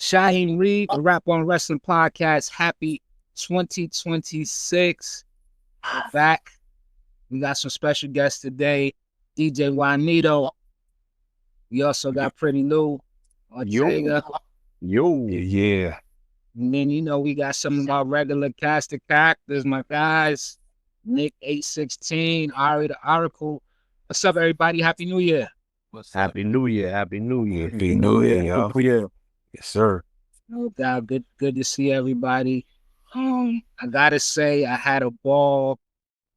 Shaheem Reed, the Rap on Wrestling Podcast. Happy 2026. We're back. We got some special guests today. DJ Juanyto. We also got Pretty Lou. Ortega. Yeah. And then, we got some of our regular cast of characters, my guys. Nick 816, Ari the Oracle. What's up, everybody? Happy New Year. Happy New Year. Happy New Year. Happy New Year, y'all. Yes, sir. No doubt. Good to see everybody. I gotta say, I had a ball.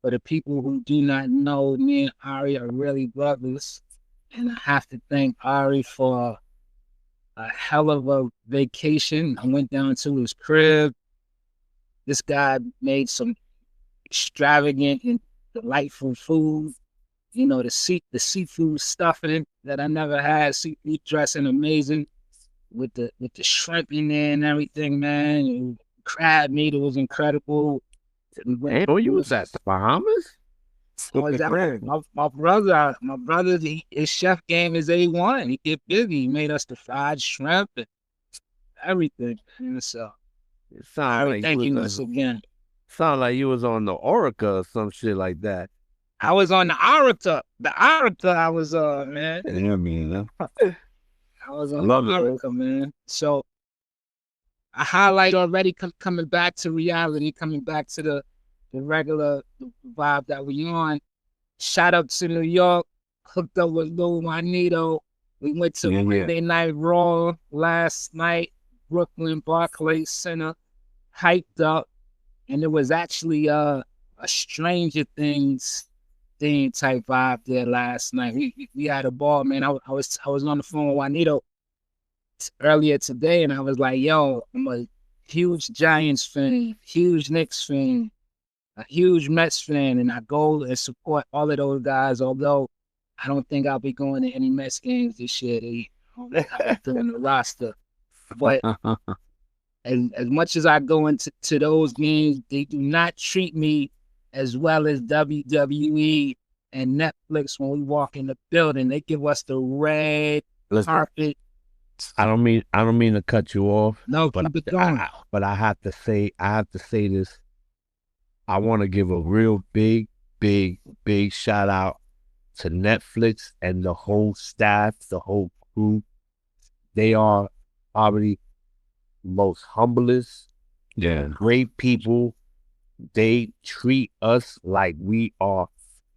For the people who do not know, me and Ari are really brothers. And I have to thank Ari for a hell of a vacation. I went down to his crib. This guy made some extravagant and delightful food. The seafood stuffing that I never had. Seafood dressing, amazing. With the shrimp in there and everything, man. And crab meat, it was incredible. Hey, you was at the Bahamas? My brother, his chef game is A1. He get busy. He made us the fried shrimp and everything. And so, thank you once again. Sound like you was on the Orica or some shit like that. I was on the Oracle. The Oracle I was on, man. Yeah, man. I was on the Oracle, man. So, I highlight already coming back to reality, coming back to the regular vibe that we on. Shout out to New York, hooked up with Lou Juanyto. We went to Monday Night Raw last night, Brooklyn Barclays Center, hyped up, and it was actually a Stranger Things theme type vibe there last night. We had a ball, man. I was on the phone with Juanyto earlier today, and I was like, yo, I'm a huge Giants fan, huge Knicks fan, a huge Mets fan, and I go and support all of those guys, although I don't think I'll be going to any Mets games this year. They're doing the roster. But as much as I go into those games, they do not treat me as well as WWE and Netflix when we walk in the building. They give us the red carpet. I don't mean to cut you off. No, but keep it going. But I have to say this. I want to give a real big shout out to Netflix and the whole staff, the whole crew. They are probably most humblest, great people. They treat us like we are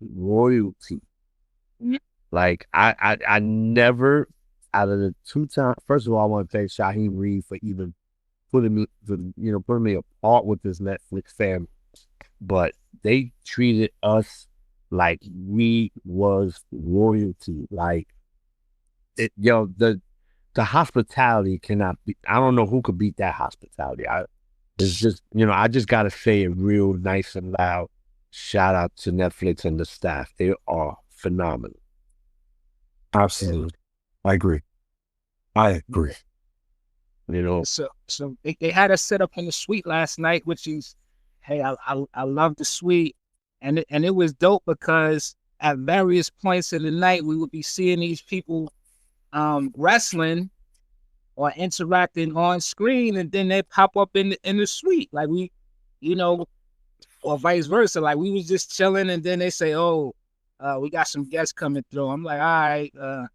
royalty. Mm-hmm. Like I never. Out of the 2 times, first of all, I want to thank Shaheem Reed for even putting me apart with this Netflix family. But they treated us like we was royalty. Like the hospitality cannot be. I don't know who could beat that hospitality. It's just I just gotta say it real nice and loud. Shout out to Netflix and the staff. They are phenomenal. Absolutely. I agree. So they had us set up in the suite last night, which is, hey, I love the suite, and it was dope because at various points in the night we would be seeing these people wrestling or interacting on screen, and then they pop up in the suite, like we, or vice versa. Like we was just chilling, and then they say, "Oh, we got some guests coming through." I'm like, "All right."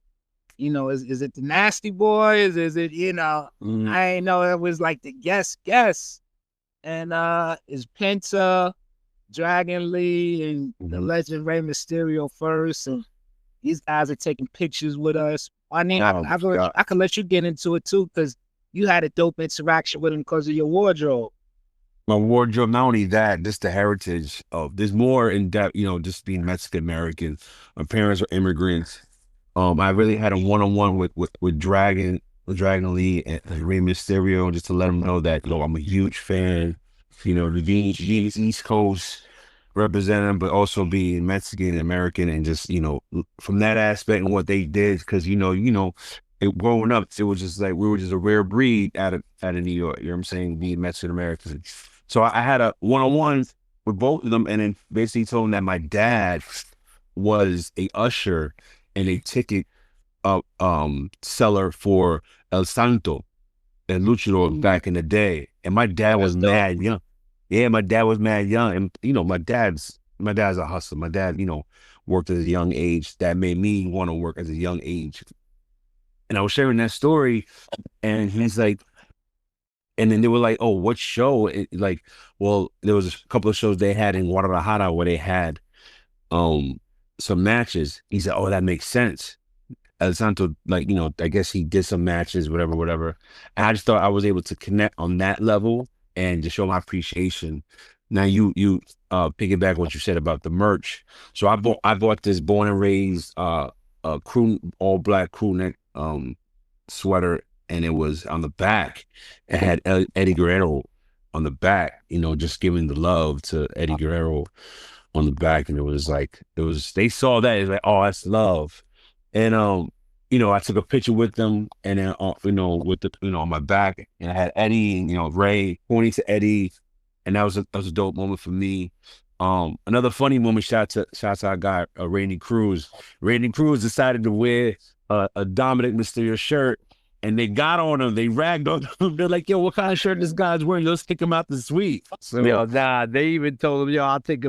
Is it the Nasty Boys? Is it, I ain't know it was like the guest. And is Penta, Dragon Lee, and the legend Rey Mysterio first. And these guys are taking pictures with us. I mean, I can let you get into it too, because you had a dope interaction with them because of your wardrobe. My wardrobe, not only that, just the heritage of, there's more in depth, just being Mexican American. My parents are immigrants. I really had a one-on-one with Dragon Lee and Rey Mysterio, just to let them know that I'm a huge fan. The East Coast representative, but also being Mexican American, and just from that aspect and what they did, because growing up, it was just like we were just a rare breed out of New York. You know what I'm saying? Being Mexican American. So I had a one-on-one with both of them, and then basically told them that my dad was a usher and a ticket seller for El Santo. and luchador back in the day, and my dad was mad young. Yeah, my dad was mad young, and you know, my dad's a hustler. My dad, you know, worked at a young age. That made me want to work at a young age. And I was sharing that story, and he's like, and then they were like, "Oh, what show?" Like, well, there was a couple of shows they had in Guadalajara where they had some matches. He said, "Oh, that makes sense." El Santo, like, you know, I guess he did some matches, whatever. And I just thought I was able to connect on that level and to show my appreciation. Now you piggyback what you said about the merch. So I bought this Born and Raised crew, all black crew neck sweater, and it was on the back. It had Eddie Guerrero on the back, you know, just giving the love to Eddie Guerrero on the back. And it was like, they saw that, it's like, oh, that's love. And you know, I took a picture with them, and then you know, with the, you know, on my back, and I had Eddie and, you know, Ray pointing to Eddie, and that was a dope moment for me. Another funny moment, shout out to our guy Randy Cruz. Randy Cruz decided to wear a Dominic Mysterio shirt, and they got on him, they ragged on him. They're like, "Yo, what kind of shirt this guy's wearing? Let's kick him out the suite." So, Yo, nah, they even told him, yo, I'll take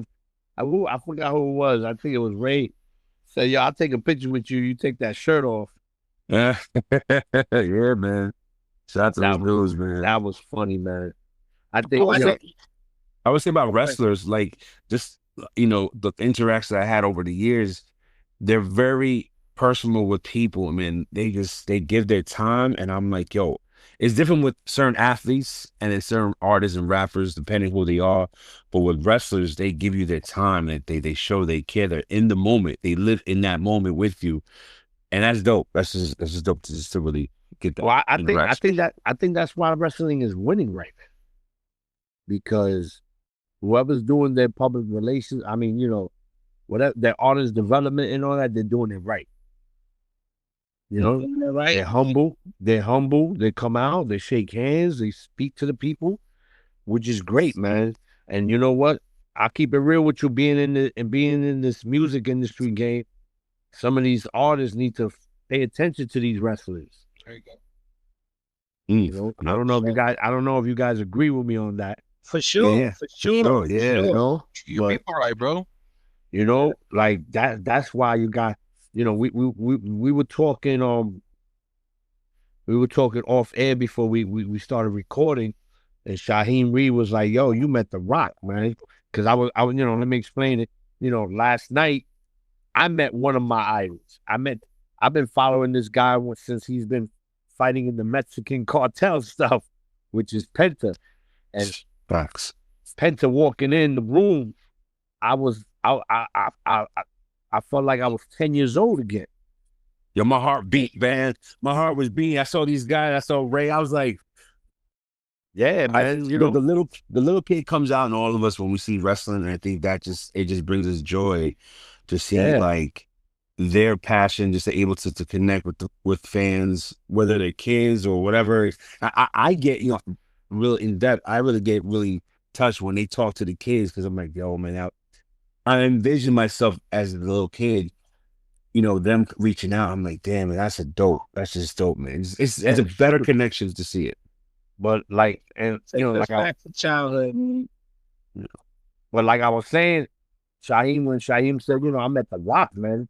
I forgot who it was. I think it was Ray. Say, yo, I'll take a picture with you. You take that shirt off. yeah, man. Shout out to those dudes, man. That was funny, man. I think I would say about wrestlers, like, just, you know, the interactions I had over the years, they're very personal with people. I mean, they give their time, and I'm like, yo, it's different with certain athletes and then certain artists and rappers, depending who they are. But with wrestlers, they give you their time, and they show they care. They're in the moment. They live in that moment with you, and that's dope. That's just dope to really get that. Well, I think that's why wrestling is winning right now, because whoever's doing their public relations, I mean, you know, whatever their artist development and all that, they're doing it right. You know, right? They're humble. They come out, they shake hands, they speak to the people, which is great, man. And you know what? I'll keep it real with you. Being in this music industry game, some of these artists need to pay attention to these wrestlers. There you go. You know, I don't know if you guys agree with me on that. For sure. Yeah. For sure. Yeah. You know, You'll be all right, bro. You know, like that's why you got, you know, we were talking off air before we started recording, and Shaheem Reed was like, yo, you met The Rock, man. Because I was, you know, let me explain it. You know, last night I met one of my idols. I've been following this guy since he's been fighting in the Mexican cartel stuff, which is Penta. And Facts. Penta walking in the room, I felt like I was 10 years old again. Yo, my heart beat, man. My heart was beating. I saw these guys. I saw Ray. I was like, yeah, man. You know, the little kid comes out in all of us when we see wrestling, and I think that it just brings us joy to see like their passion, just to able to connect with fans, whether they're kids or whatever. I get, you know, real in depth. I really get really touched when they talk to the kids, because I'm like, yo, man, I envision myself as a little kid, you know, them reaching out. I'm like, damn, man, that's just dope, man. It's a better connection to see it. But like, and you know, like back to childhood. You know, but like I was saying, when Shaheem said, you know, I met The Rock, man.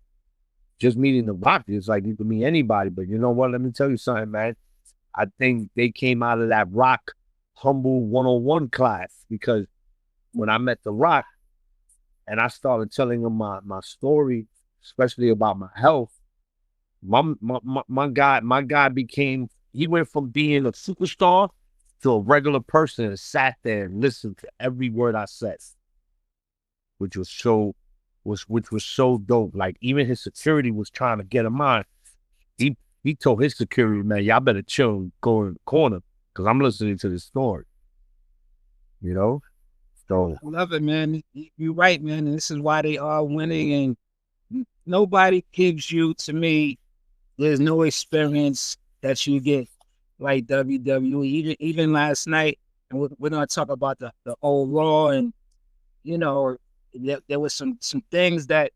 Just meeting The Rock, it's like you can meet anybody. But you know what? Let me tell you something, man. I think they came out of that Rock Humble 101 class, because when I met The Rock and I started telling him my story, especially about my health, my guy became, he went from being a superstar to a regular person, and sat there and listened to every word I said, which was so dope. Like, even his security was trying to get him on. He told his security, man, y'all better chill and go in the corner, because I'm listening to this story. You know? So I love it, man. You're right, man. And this is why they are winning. And nobody gives you, to me, there's no experience that you get like WWE. Even last night, and we're going to talk about the old Raw, and, you know, there was some things that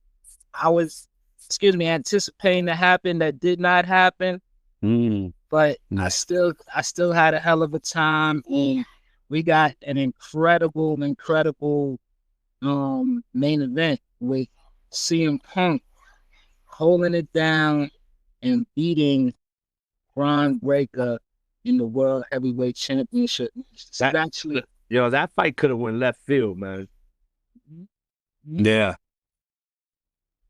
I was, anticipating to happen that did not happen. but I still had a hell of a time. And we got an incredible main event with CM Punk holding it down and beating Bron Breakker in the World Heavyweight Championship. That fight could have went left field, man. Yeah.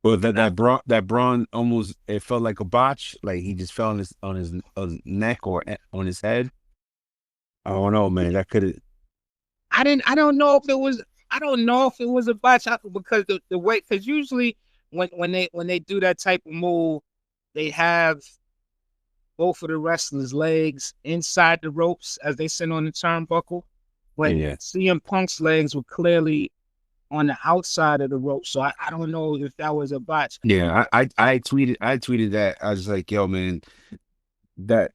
Well, that Braun almost, it felt like a botch. Like he just fell on his neck or on his head. I don't know, man. That could have. I don't know if it was a botch because the way, because usually when they do that type of move, they have both of the wrestlers' legs inside the ropes as they sit on the turnbuckle. But CM Punk's legs were clearly on the outside of the rope, so I don't know if that was a botch. Yeah, I tweeted that. I was like, yo, man, that,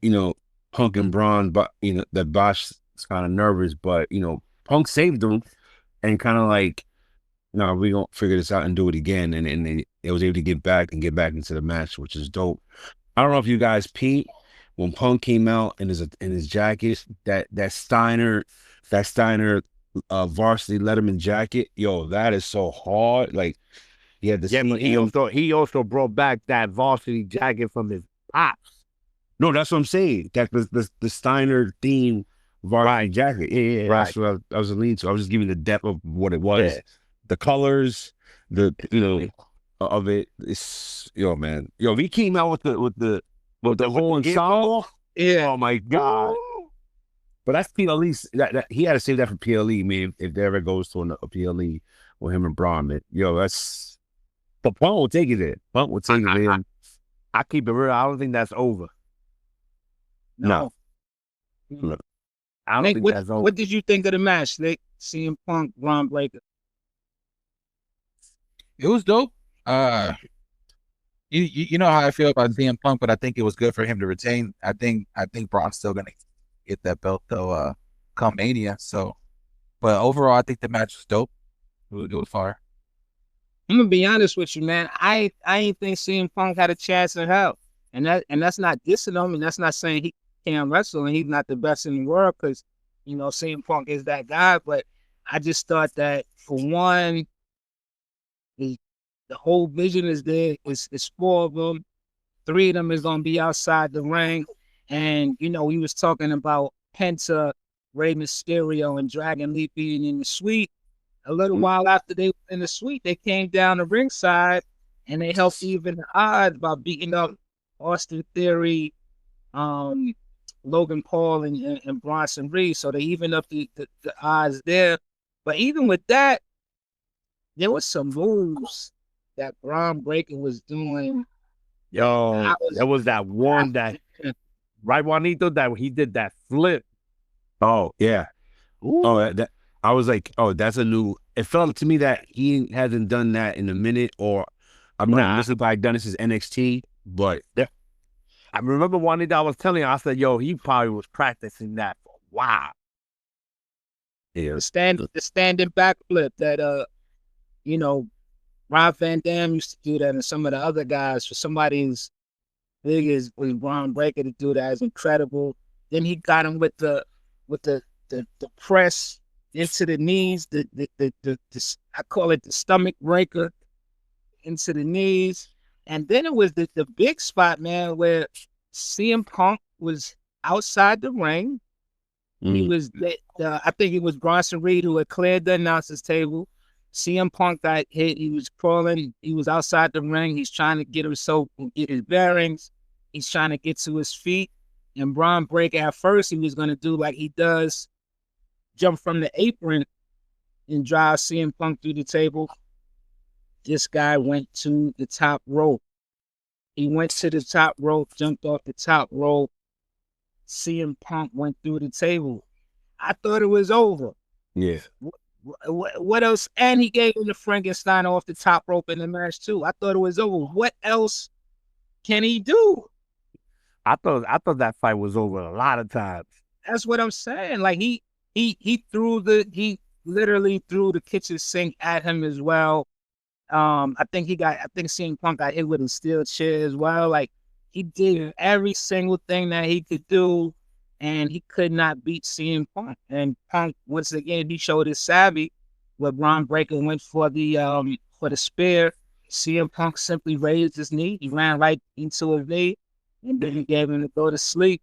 Punk and Braun, but that botch is kind of nervous, but Punk saved them and kind of like, no, we gonna figure this out and do it again, and they was able to get back into the match, which is dope. I don't know if you guys peeped when Punk came out in his jacket, that Steiner varsity Letterman jacket. Yo, that is so hard. Like, he had but he also brought back that varsity jacket from his pops. No, that's what I'm saying. That the Steiner theme varsity jacket. Yeah, right. That's what I was leaning to. I was just giving the depth of what it was, the colors, of it. It's man. Yo, if he came out with the whole ensemble. Yeah. Oh my God. But that's PLE. That he had to save that for PLE, man. If there ever goes to a PLE with him and Braun, man. Yo, that's. But Punk will take it there. Punk will take it there. I keep it real. I don't think that's over. No. I don't think that's over. What did you think of the match, Nick? CM Punk, Bron Breakker. It was dope. You know how I feel about CM Punk, but I think it was good for him to retain. I think Braun's still gonna get that belt though, come Mania. So, but overall, I think the match was dope. It was fire. I'm gonna be honest with you, man. I ain't think CM Punk had a chance in hell, and that's not dissing him, and that's not saying he can't wrestle and he's not the best in the world, because CM Punk is that guy. But I just thought that, for one, the whole vision is there. It's 4 of them. 3 of them is gonna be outside the ring, and he was talking about Penta, Rey Mysterio, and Dragon Lee being in the suite. A little while after they were in the suite, they came down the ringside and they helped even the odds by beating up Austin Theory, Logan Paul, and Bronson Reed. So they evened up the odds there. But even with that, there was some moves that Bron Breakker was doing. Yo, there was that one that, right, Juanito, that he did that flip. Oh, yeah. Ooh. Oh, that I was like, oh, that's a new. It felt to me that he hasn't done that in a minute, or I'm not listening, but I've done this as NXT. But I remember Juanito, I was telling you, I said, yo, he probably was practicing that for a while. Yeah. The standing backflip that Rob Van Dam used to do that, and some of the other guys. For somebody as big as Bron Breakker to do that is incredible. Then he got him with the press into the knees, the I call it the stomach breaker into the knees. And then it was the big spot, man, where CM Punk was outside the ring. He was, I think it was Bronson Reed who had cleared the announcer's table. CM Punk got hit. He was crawling. He was outside the ring. He's trying to get his bearings. He's trying to get to his feet. And Bron Breakker, at first, he was going to do like he does, jump from the apron and drive CM Punk through the table. This guy went to the top rope. He went to the top rope, jumped off the top rope. CM Punk went through the table. I thought it was over. Yeah. What else? And he gave him the Frankenstein off the top rope in the match too. I thought it was over. What else can he do? I thought that fight was over a lot of times. That's what I'm saying. Like he literally threw the kitchen sink at him as well. I think CM Punk got hit with a steel chair as well. Like, he did every single thing that he could do, and he could not beat CM Punk. And Punk, once again, he showed his savvy where Bron Breakker went for the spear. CM Punk simply raised his knee. He ran right into a knee, and then he gave him to go to sleep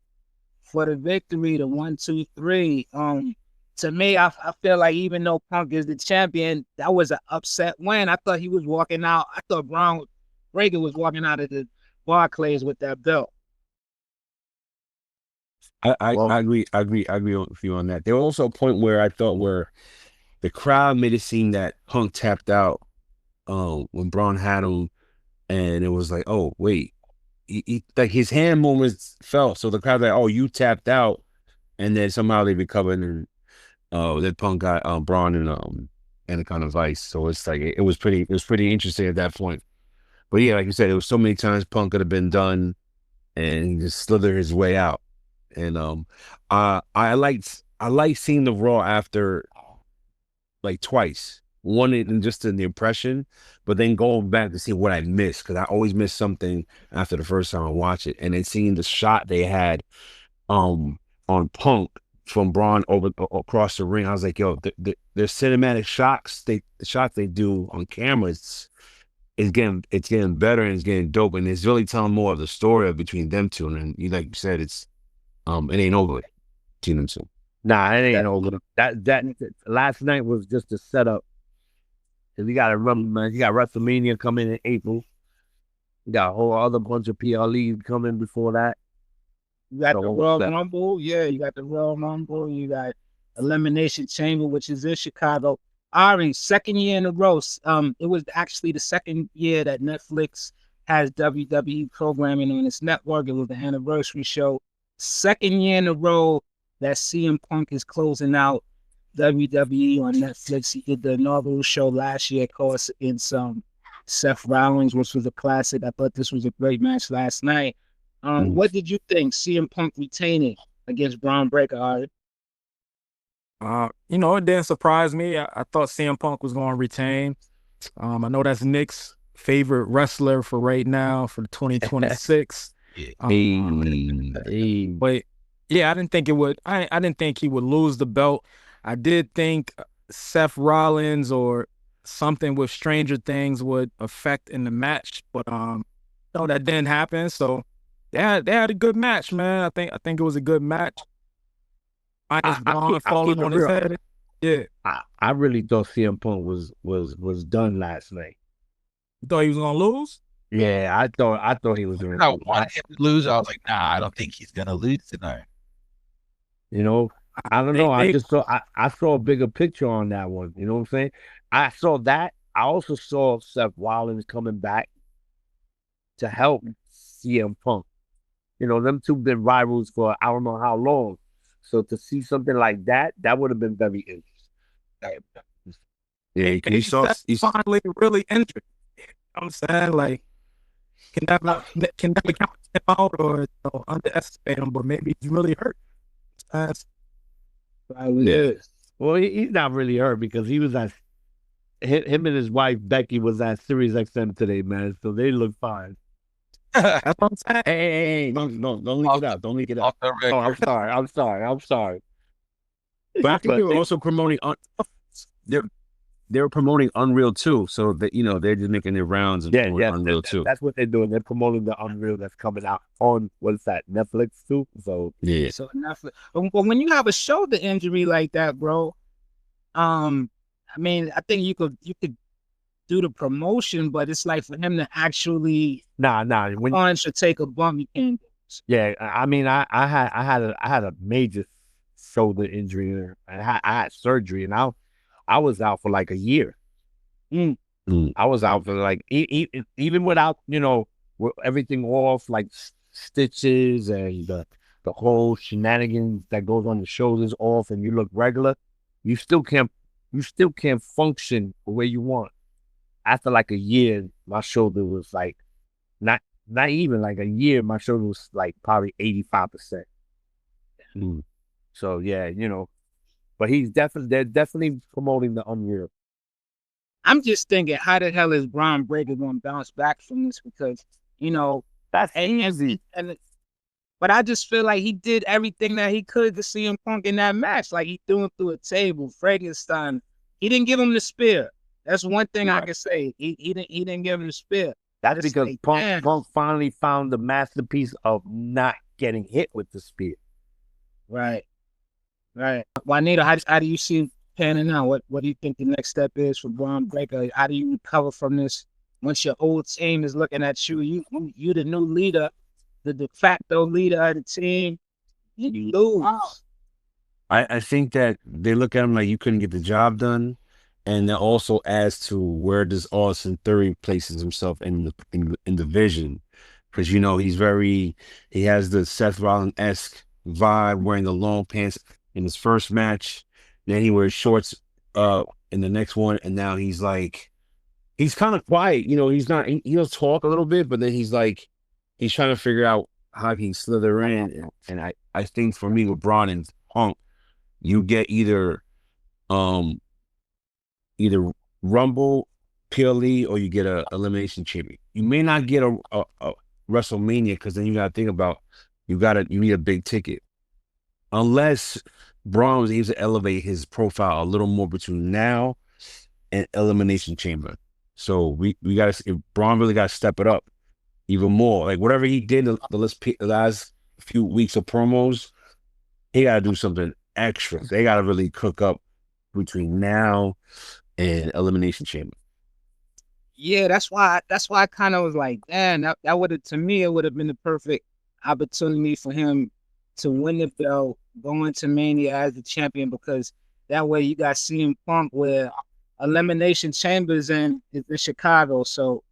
for the victory, the 1, 2, 3. To me, I feel like even though Punk is the champion, that was an upset win. I thought he was walking out. I thought Bron Breakker was walking out of the Barclays with that belt. I agree with you on that. There was also a point where I thought where the crowd made it seem that Punk tapped out when Braun had him, and it was like, oh wait, he like his hand movements fell, so the crowd like, oh, you tapped out, and then somehow they recovered, and that Punk got Braun and a kind of vice. So it's like it was pretty interesting at that point. But yeah, like you said, it was so many times Punk could have been done, and he just slithered his way out. And I liked seeing the Raw after like twice. One in just in the impression, but then going back to see what I missed, because I always miss something after the first time I watch it. And then seeing the shot they had on Punk from Braun across the ring, I was like, yo, the cinematic shots the shots they do on camera, it's getting better and it's getting dope, and it's really telling more of the story between them two. And then, like you said, it ain't over between them two. Nah, it ain't over. That last night was just a setup. Cause you got to remember, man, you got WrestleMania coming in April. You got a whole other bunch of PLEs coming before that. You got the Royal Rumble, you got the Royal Rumble. You got Elimination Chamber, which is in Chicago. Ari, second year in a row. It was actually the second year that Netflix has WWE programming on its network. It was the anniversary show. Second year in a row that CM Punk is closing out WWE on Netflix. He did the inaugural show last year, of course, against Seth Rollins, which was a classic. I thought this was a great match last night. What did you think, CM Punk retaining against Bron Breakker, Ari? It didn't surprise me. I thought CM Punk was going to retain. I know that's Nick's favorite wrestler for right now for 2026. But yeah, I didn't think it would. I didn't think he would lose the belt. I did think Seth Rollins or something with Stranger Things would affect in the match, but no, that didn't happen. So they had a good match, man. I think it was a good match. Falling on his head. Yeah, I really thought CM Punk was done last night. You thought he was gonna lose? Yeah, I thought he was doing. I wanted him to lose. I was like, nah, I don't think he's gonna lose tonight. I don't know. I saw a bigger picture on that one. You know what I'm saying? I saw that. I also saw Seth Rollins coming back to help CM Punk. Them two been rivals for I don't know how long. So to see something like that would have been very interesting. Yeah, he's finally really injured. You know what I'm saying? Like, can never count him out or underestimate him, but maybe he's really hurt. Yeah. Well, he's not really hurt because he was at him and his wife Becky was at Sirius XM today, man. So they look fine. That's what I'm saying. Hey, don't leak it out. Don't leak it out. Oh, I'm sorry. But I think they were also promoting they're promoting Unreal 2, so that they're just making their rounds. Unreal 2. That's what they're doing. They're promoting the Unreal that's coming out on what's that, Netflix too. So yeah. So Netflix. But when you have a shoulder injury like that, bro, I mean, I think you could do the promotion, but it's like for him to actually punch or take a bump, you can't. Yeah, I mean, I had a major shoulder injury. I had surgery, and I was out for like a year. I was out for like even without with everything off, like stitches and the whole shenanigans that goes on the shoulders off, and you look regular. You still can't function the way you want. After like a year, my shoulder was like not even like a year. My shoulder was like probably 85%. So yeah, but they're definitely promoting the Unreal. I'm just thinking, how the hell is Bron Breakker going to bounce back from this? Because That's easy. But I just feel like he did everything that he could to CM Punk in that match. Like he threw him through a table, Frankenstein. He didn't give him the spear. That's one thing I can say. He didn't give him the spear. That's because Punk finally found the masterpiece of not getting hit with the spear. Right. Juanyto, how do you see panning out? What do you think the next step is for Bron Breakker? How do you recover from this once your old team is looking at you? You the new leader, the de facto leader of the team. You lose. I think that they look at him like you couldn't get the job done, and that also adds to where does Austin Theory places himself in the vision, because he has the Seth Rollins-esque vibe, wearing the long pants in his first match, then he wears shorts in the next one, and now he's kind of quiet, he'll talk a little bit, but then he's trying to figure out how he can slither in, and I think for me with Bron and Punk, you get either Rumble, PLE, or you get a Elimination Chamber. You may not get a WrestleMania, because then you got to think about you need a big ticket. Unless Braun was able to elevate his profile a little more between now and Elimination Chamber. So we got to, Braun really got to step it up even more. Like whatever he did the last few weeks of promos, he got to do something extra. They got to really cook up between now and Elimination Chamber. Yeah, that's why I kind of was like, man, that would have, to me, it would have been the perfect opportunity for him to win the belt, go into Mania as the champion, because that way you got CM Punk where Elimination Chambers in Chicago. So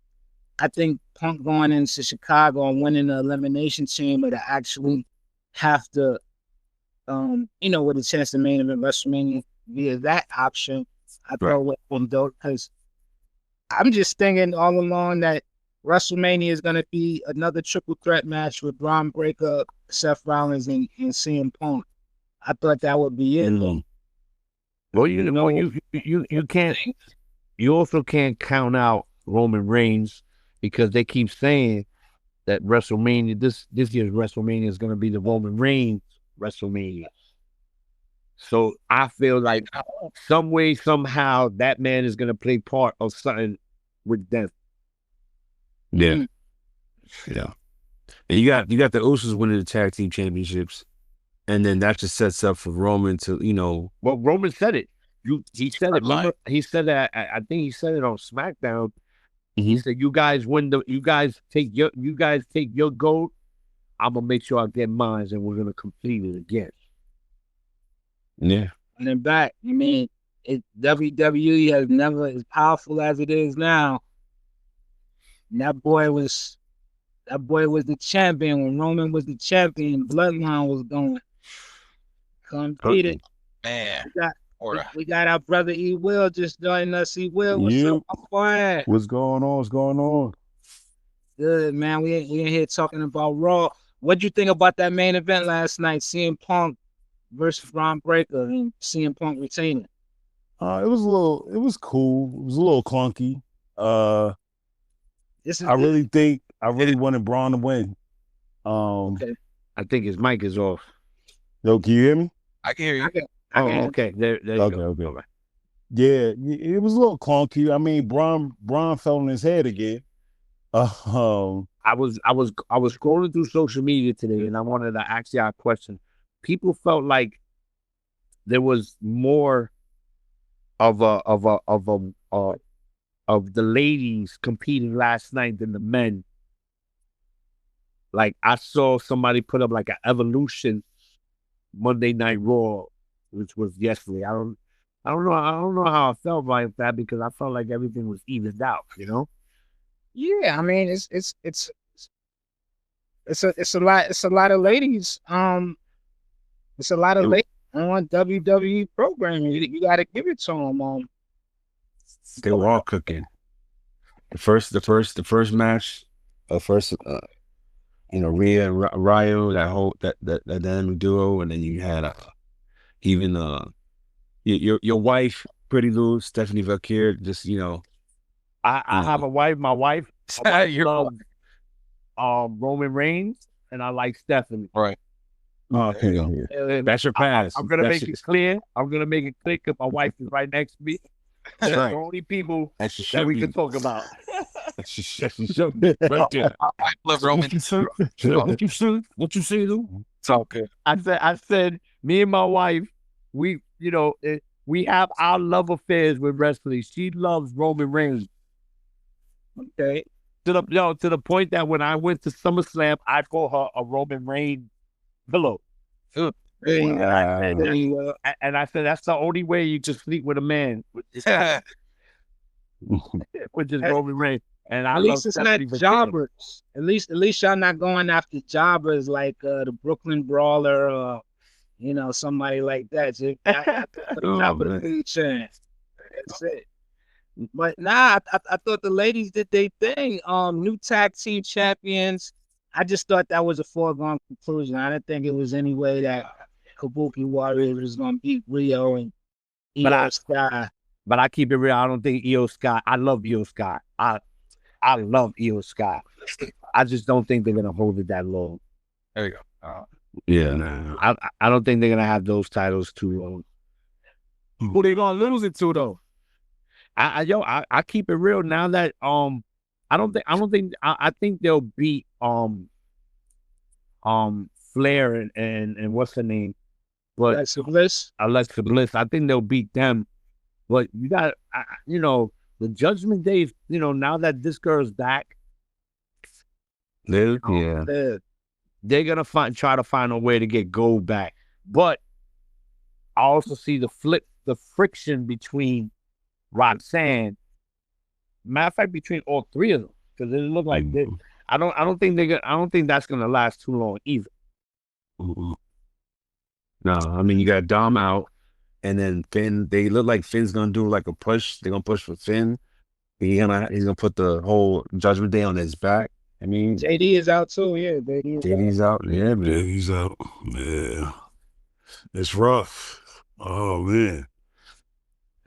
I think Punk going into Chicago and winning the Elimination Chamber to actually have to, with a chance to main event WrestleMania via that option, I thought would have been dope, because I'm just thinking all along that WrestleMania is going to be another triple threat match with Bron Breakker, Seth Rollins, and CM Punk. I thought that would be it. Well, you can't. You also can't count out Roman Reigns, because they keep saying that WrestleMania, this year's WrestleMania, is going to be the Roman Reigns WrestleMania. So I feel like some way, somehow, that man is going to play part of something with them. Yeah. Yeah. And you got the Usos winning the tag team championships, and then that just sets up for Roman to, Well, Roman said it. He said it. Remember, he said that. I think he said it on SmackDown. He said, "You guys take your gold. I'm gonna make sure I get mine, and we're gonna complete it again." Yeah. And then back, WWE has never as powerful as it is now. And that boy was the champion when Roman was the champion. Bloodline was going. Competed. Man. We got our brother E. Will just joining us. E. Will, what's up, my boy? What's going on? Good, man. We in here talking about Raw. What'd you think about that main event last night? CM Punk versus Bron Breakker and CM Punk retaining. It was cool. It was a little clunky. I really wanted Braun to win. Okay. I think his mic is off. Yo, can you hear me? I can hear you. Okay. There you go. Okay. Yeah, it was a little clunky. I mean, Braun fell on his head again. I was scrolling through social media today, and I wanted to ask y'all a question. People felt like there was more of the ladies competing last night than the men. Like I saw somebody put up like an Evolution Monday Night Raw, which was yesterday. I don't know how I felt about that, because I felt like everything was evened out, Yeah, I mean it's a lot of ladies. It's a lot of ladies on WWE programming. You got to give it to them. They were all cooking. The first match, Rhea and Ryo, that dynamic duo, and then you had even your wife, Pretty Lou, Stephanie Valkyrie. Just I have a wife. My wife Roman Reigns, and I like Stephanie. Right. Okay, And That's your pass. I'm gonna make it clear. I'm gonna make it clear because my wife is right next to me. That's right. The only people That should that show we you. can talk about. That should show you. Right there. I love Roman. What you see? What you see, Lou? It's all good. I said, me and my wife, we have our love affairs with wrestling. She loves Roman Reigns. Okay. To the point that when I went to SummerSlam, I bought her a Roman Reigns pillow. There you go. There you go. And I said, that's the only way you can sleep with a man, which is Roman Reigns. And I At least it's not Stephanie for jobbers. At least y'all not going after jobbers like the Brooklyn Brawler or somebody like that. Just top of the food chain. That's it. But nah, I thought the ladies did their thing. New tag team champions. I just thought that was a foregone conclusion. I didn't think it was any way that Kabuki Warriors was gonna beat Rio and Io Sky. But I keep it real. I don't think Io Sky. I love Io Sky. I love Io Sky. I just don't think they're gonna hold it that long. There you go. Yeah, nah. I don't think they're gonna have those titles too long. Who they gonna lose it to though? I keep it real now that I think they'll beat Flair and what's her name? But Alexa Bliss. Alexa Bliss. I think they'll beat them. But you got the Judgment Day. Now that this girl's back, Yeah. they're gonna try to find a way to get gold back. But I also see the friction between Roxanne. Matter of fact, between all three of them, because it look like this. I don't think that's gonna last too long either. No, I mean you got Dom out, and then Finn. They look like Finn's gonna do like a push. They're gonna push for Finn. He's gonna put the whole Judgment Day on his back. I mean, JD is out too. Yeah, JD's out. Yeah, man. Yeah, he's out. Yeah, it's rough. Oh man,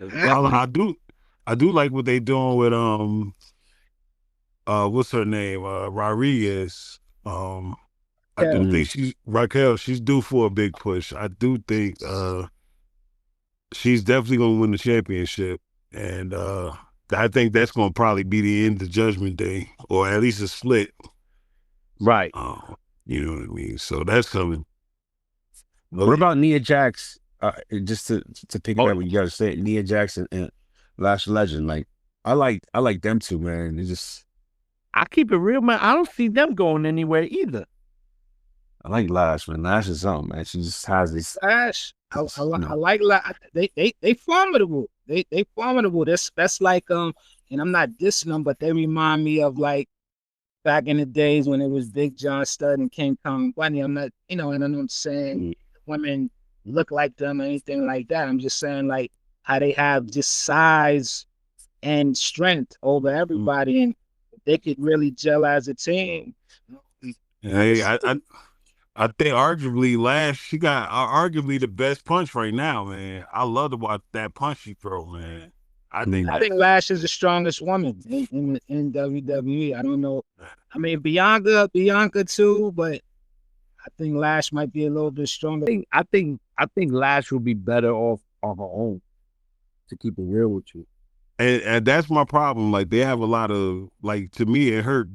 I do like what they doing with what's her name? Rodriguez. I do think Raquel. She's due for a big push. I do think she's definitely gonna win the championship, and I think that's gonna probably be the end of Judgment Day, or at least a split. Right. You know what I mean? So that's coming. What about Nia Jax? Just to pick up what you gotta say, Nia Jax and Lash Legend. Like I like them two, man. They just I keep it real, man. I don't see them going anywhere either. I like Lash, man. Lash is something, man. She just has this. Lash. I like Lash. They formidable. They formidable. That's like and I'm not dissing them, but they remind me of like back in the days when it was Big John Studd and King Kong Bunny. I'm not, and I know I'm saying women look like them or anything like that. I'm just saying like how they have just size and strength over everybody, and they could really gel as a team. Hey, I think arguably Lash, she got arguably the best punch right now, man. I love to watch that punch she throw, man. I think Lash is the strongest woman in WWE. I don't know. I mean, Bianca too, but I think Lash might be a little bit stronger. I think Lash will be better off on her own. To keep it real with you, and that's my problem. Like they have a lot of like, to me it hurt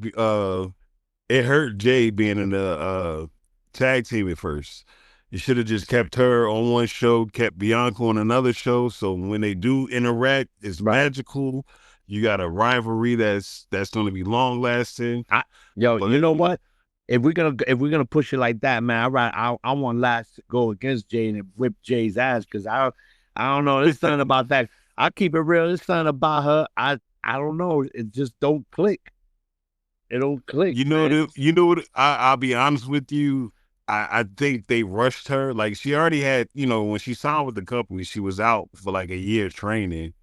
Jay being in the tag team at first. You should have just kept her on one show, kept Bianca on another show. So when they do interact, it's magical. You got a rivalry that's going to be long lasting. You know what? If we're gonna push it like that, man, I want Lash to go against Jay and whip Jay's ass, because I don't know. There's something about that. I keep it real. There's something about her. I don't know. It just don't click. It don't click. You know what? I'll be honest with you. I think they rushed her. Like she already had, when she signed with the company, she was out for like a year training.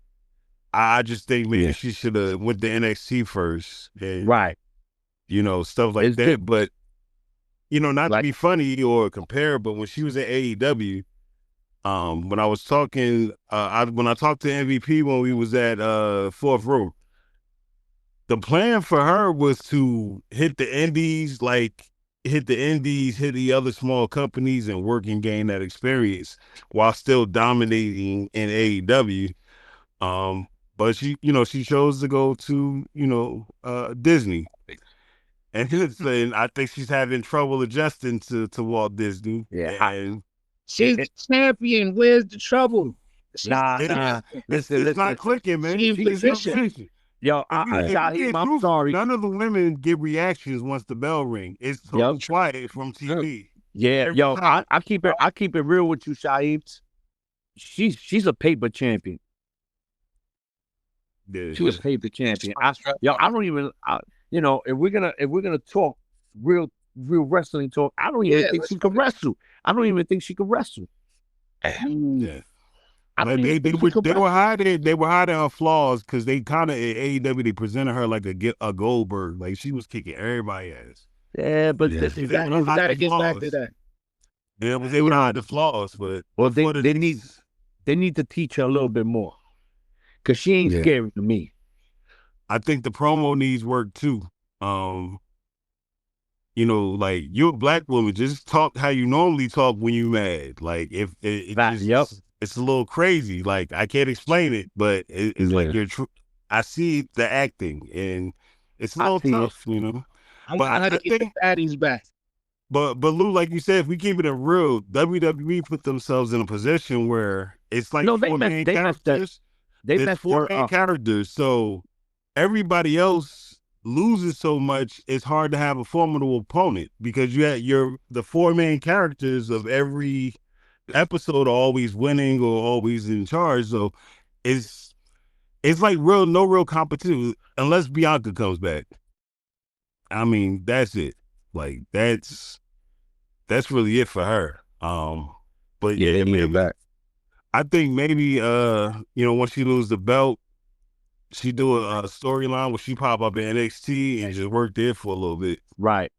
I just think maybe she should have went to NXT first. And, right. Stuff like that. But, not to be funny or compare, but when she was at AEW, when I was talking, when I talked to MVP when we was at Fourth Row, the plan for her was to hit the indies, hit the other small companies and work and gain that experience while still dominating in AEW. But she chose to go to, Disney. And I think she's having trouble adjusting to Walt Disney. Yeah. And she's the champion. Where's the trouble? Nah. Listen. It's not clicking, man. She's in position. Yo, I'm sorry. None of the women get reactions once the bell ring. It's so quiet from TV. Yeah, I keep it real with you, Shaib. She's a paper champion. Yeah. She was a paper champion. I don't even. If we're gonna talk real wrestling talk, I don't even think she can wrestle. I don't even think she can wrestle. Yeah. They were hiding her flaws because they kind of at AEW they presented her like a Goldberg, like she was kicking everybody ass. Yeah, but that gets back to that. Yeah, they would hide the flaws, but they need to teach her a little bit more because she ain't scary to me. I think the promo needs work too. Like you're a black woman, just talk how you normally talk when you mad. Like if it's a little crazy. Like I can't explain it, but it's like you're true. I see the acting, and it's a little tough, I want her to get the fatties back. But Lou, like you said, if we keep it a real, WWE put themselves in a position where it's like four main characters. There's four main characters, so everybody else loses so much. It's hard to have a formidable opponent because the four main characters of every episode are always winning or always in charge. So it's like no real competition unless Bianca comes back. I mean, that's it. Like that's really it for her. But they made it back. I think maybe once she lose the belt, she do a storyline where she pop up in NXT and just work there for a little bit. Right.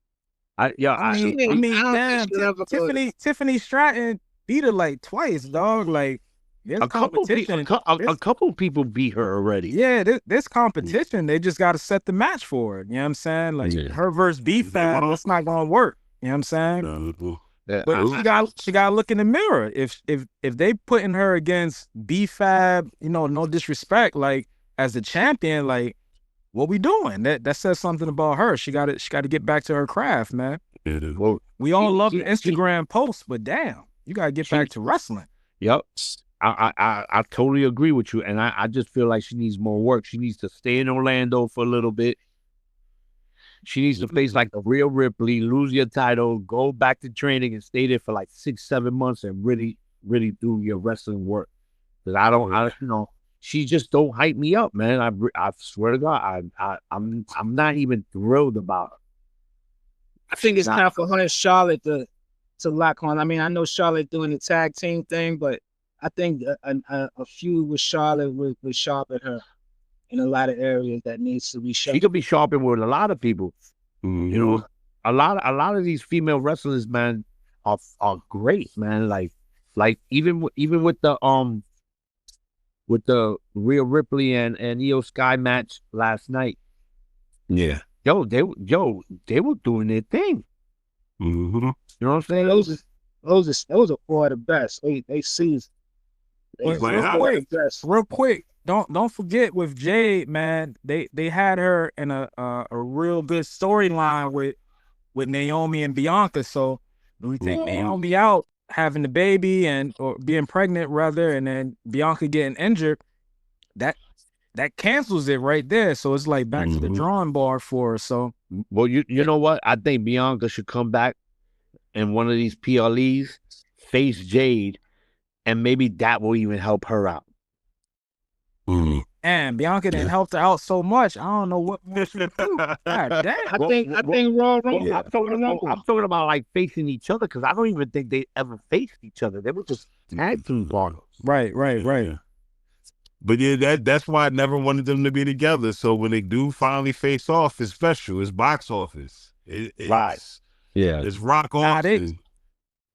Tiffany Stratton beat her like twice, dog. Like there's competition. A couple people beat her already. Yeah, there's competition. They just got to set the match for it. You know what I'm saying? Like her versus B-Fab, that's not gonna work. You know what I'm saying? But she got to look in the mirror. If they putting her against B-Fab, no disrespect, like as the champion, like what we doing? That says something about her. She got to get back to her craft, man. We all love the Instagram posts, but damn. You gotta get back to wrestling. Yep, I totally agree with you, and I just feel like she needs more work. She needs to stay in Orlando for a little bit. She needs to face like the real Ripley, lose your title, go back to training, and stay there for like 6-7 months and really do your wrestling work. Because she just don't hype me up, man. I swear to God, I'm not even thrilled about her. I think it's time for her and Charlotte to lock on. I mean, I know Charlotte doing the tag team thing, but I think a feud with Charlotte would sharpen her in a lot of areas that needs to be sharpened. She could be sharpened with a lot of people. Mm-hmm. A lot of these female wrestlers, man, are great, man. Like even with the Rhea Ripley and Io Sky match last night. Yeah. They were doing their thing. Mm-hmm. You know what I'm saying? Those are four of the best. They seized. Real quick. Don't forget with Jade, man. They had her in a real good storyline with Naomi and Bianca. So do we think Naomi out having the baby or being pregnant rather, and then Bianca getting injured? That cancels it right there. So it's like back to the drawing board for her. So well, you know what? I think Bianca should come back in one of these PLEs, face Jade, and maybe that will even help her out. And Bianca didn't help her out so much. I don't know what more she can do. God damn. I think Raw. I'm talking about like facing each other because I don't even think they ever faced each other. They were just tag team partners. Right. Yeah. But yeah, that's why I never wanted them to be together. So when they do finally face off, it's special. It's box office. It's Yeah. It's Rock Austin.